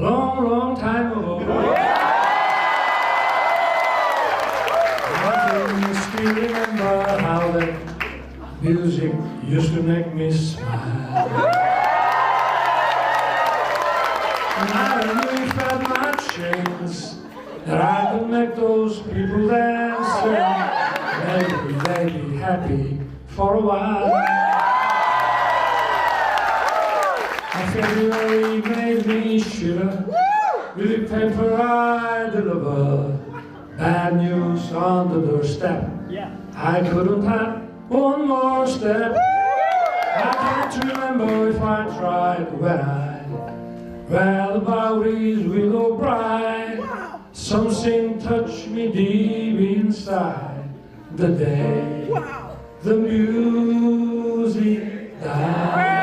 long, long time ago. I can still remember how that music used to make me smile. And I really felt my chance that I could make those people dance and maybe they'd be happy for a while. February made me shiver with the paper I deliver. Bad news on the doorstep. I couldn't have one more step. I can't remember if I tried when I read about his willow bride. Something touched me deep inside the day the music died.